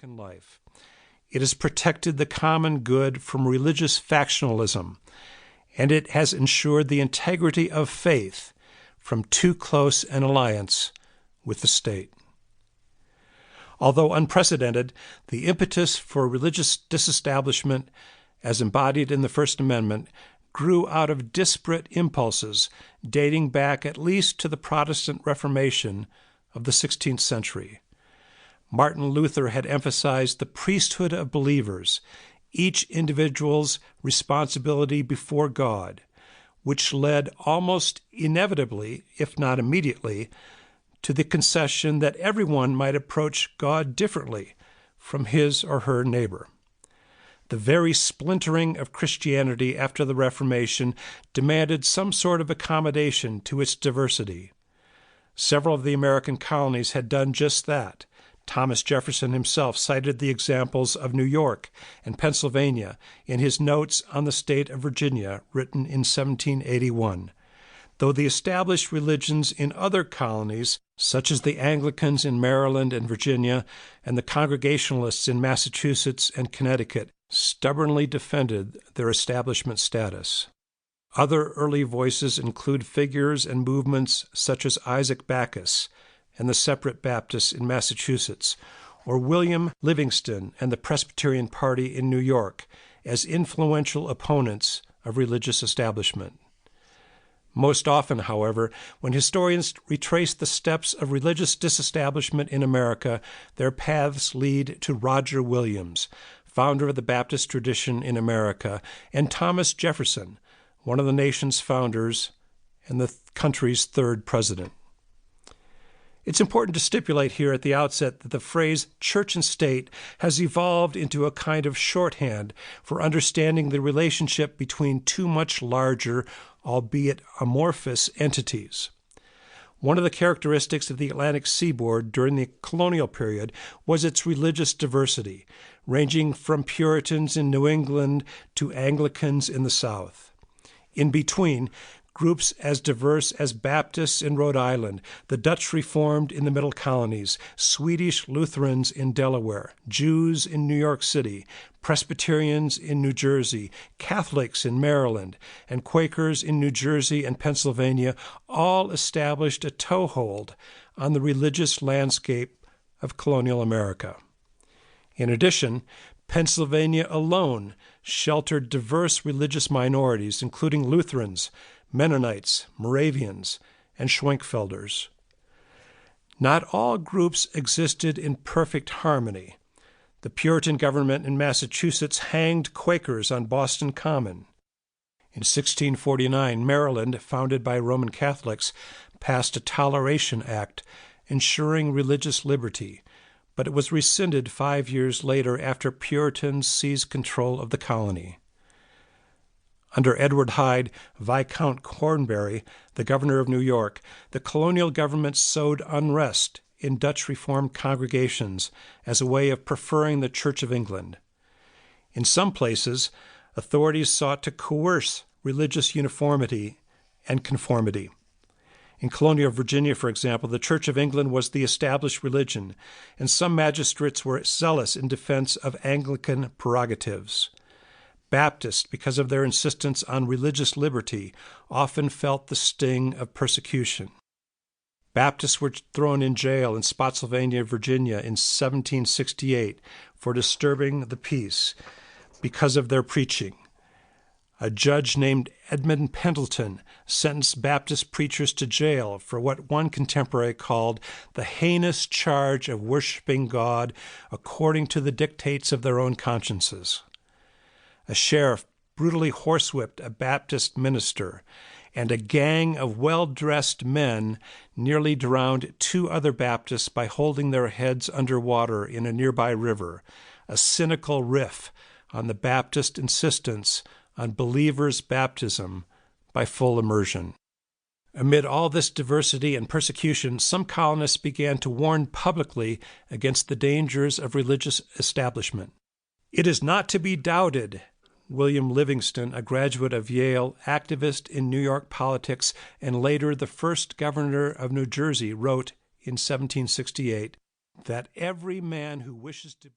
American life. It has protected the common good from religious factionalism, and it has ensured the integrity of faith from too close an alliance with the state. Although unprecedented, the impetus for religious disestablishment, as embodied in the First Amendment, grew out of disparate impulses dating back at least to the Protestant Reformation of the 16th century. Martin Luther had emphasized the priesthood of believers, each individual's responsibility before God, which led almost inevitably, if not immediately, to the concession that everyone might approach God differently from his or her neighbor. The very splintering of Christianity after the Reformation demanded some sort of accommodation to its diversity. Several of the American colonies had done just that. Thomas Jefferson himself cited the examples of New York and Pennsylvania in his Notes on the State of Virginia, written in 1781. Though the established religions in other colonies, such as the Anglicans in Maryland and Virginia and the Congregationalists in Massachusetts and Connecticut, stubbornly defended their establishment status. Other early voices include figures and movements such as Isaac Backus and the Separate Baptists in Massachusetts, or William Livingston and the Presbyterian Party in New York as influential opponents of religious establishment. Most often, however, when historians retrace the steps of religious disestablishment in America, their paths lead to Roger Williams, founder of the Baptist tradition in America, and Thomas Jefferson, one of the nation's founders and the country's third president. It's important to stipulate here at the outset that the phrase church and state has evolved into a kind of shorthand for understanding the relationship between two much larger, albeit amorphous, entities. One of the characteristics of the Atlantic seaboard during the colonial period was its religious diversity, ranging from Puritans in New England to Anglicans in the South. In between, groups as diverse as Baptists in Rhode Island, the Dutch Reformed in the Middle Colonies, Swedish Lutherans in Delaware, Jews in New York City, Presbyterians in New Jersey, Catholics in Maryland, and Quakers in New Jersey and Pennsylvania all established a toehold on the religious landscape of colonial America. In addition, Pennsylvania alone sheltered diverse religious minorities, including Lutherans, Mennonites, Moravians, and Schwenkfelders. Not all groups existed in perfect harmony. The Puritan government in Massachusetts hanged Quakers on Boston Common. In 1649, Maryland, founded by Roman Catholics, passed a Toleration Act ensuring religious liberty, but it was rescinded 5 years later after Puritans seized control of the colony. Under Edward Hyde, Viscount Cornbury, the governor of New York, the colonial government sowed unrest in Dutch Reformed congregations as a way of preferring the Church of England. In some places, authorities sought to coerce religious uniformity and conformity. In colonial Virginia, for example, the Church of England was the established religion, and some magistrates were zealous in defense of Anglican prerogatives. Baptists, because of their insistence on religious liberty, often felt the sting of persecution. Baptists were thrown in jail in Spotsylvania, Virginia in 1768 for disturbing the peace because of their preaching. A judge named Edmund Pendleton sentenced Baptist preachers to jail for what one contemporary called the heinous charge of worshiping God according to the dictates of their own consciences. A sheriff brutally horsewhipped a Baptist minister, and a gang of well-dressed men nearly drowned 2 other Baptists by holding their heads underwater in a nearby river, a cynical riff on the Baptist insistence on believers' baptism by full immersion. Amid all this diversity and persecution, some colonists began to warn publicly against the dangers of religious establishment. It is not to be doubted, William Livingston, a graduate of Yale, activist in New York politics, and later the first governor of New Jersey, wrote in 1768 that every man who wishes to be